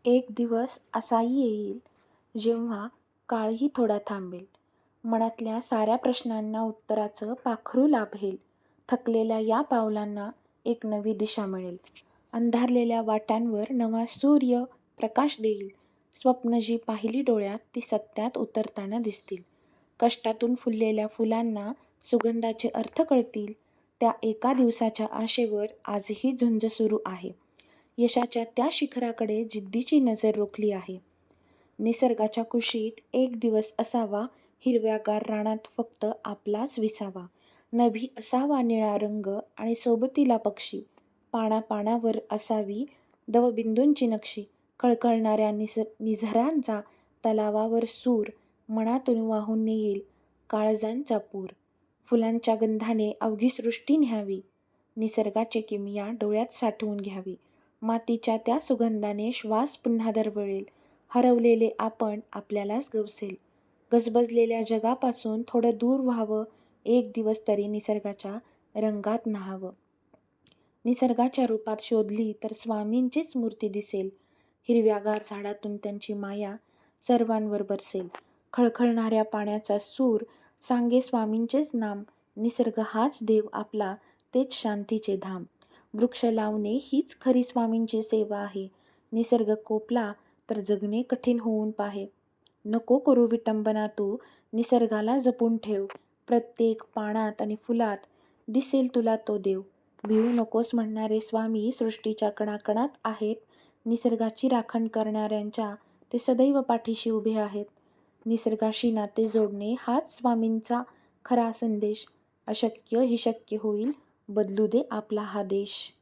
एक दिवस असाही येईल, जेव्हा काळही थोडा थांबेल. मनातल्या साऱ्या प्रश्नांना उत्तराचं पाखरू लाभेल. थकलेल्या या पावलांना एक नवी दिशा मिळेल. अंधारलेल्या वाटांवर नवा सूर्य प्रकाश देईल. स्वप्न जी पाहिली डोळ्यात ती सत्यात उतरताना दिसतील. कष्टातून फुललेल्या फुलांना सुगंधाचे अर्थ कळतील. त्या एका दिवसाच्या आशेवर आजही झुंज सुरू आहे. यशाच्या त्या शिखराकडे जिद्दीची नजर रोखली आहे. निसर्गाच्या कुशीत एक दिवस असावा, हिरव्यागार रानात फक्त आपलाच विसावा. नभी असावा निळा रंग आणि सोबतीला पक्षी. पानापानावर असावी दवबिंदूंची नक्षी. खळखळणाऱ्या निझरांचा तलावावर सूर. मनातून वाहून नेईल काळजांचा पूर. फुलांच्या गंधाने अवघी सृष्टी न्यावी. निसर्गाची किमया डोळ्यात साठवून घ्यावी. मातीच्या त्या सुगंधाने श्वास पुन्हा दरवळेल. हरवलेले आपण आपल्यालाच गवसेल. गजबजलेल्या जगापासून थोडं दूर व्हावं. एक दिवस तरी निसर्गाच्या रंगात न्हावं. निसर्गाच्या रूपात शोधली तर स्वामींचीच मूर्ती दिसेल. हिरव्यागार झाडातून त्यांची माया सर्वांवर बरसेल. खळखळणाऱ्या पाण्याचा सूर सांगे स्वामींचेच नाम. निसर्ग हाच देव आपला, तेच शांतीचे धाम. वृक्ष लावणे हीच खरी स्वामींची सेवा आहे. निसर्ग कोपला तर जगणे कठीण होऊन पाहे. नको करू विटंबना तू, निसर्गाला जपून ठेव. प्रत्येक पानात आणि फुलात दिसेल तुला तो देव. भिवू नकोस म्हणणारे स्वामी सृष्टीच्या कणाकणात आहेत. निसर्गाची राखण करणाऱ्यांच्या ते सदैव पाठीशी उभे आहेत. निसर्गाशी नाते जोडणे हाच स्वामींचा खरा संदेश. अशक्य ही शक्य होईल, बदलू दे आपला हा देश.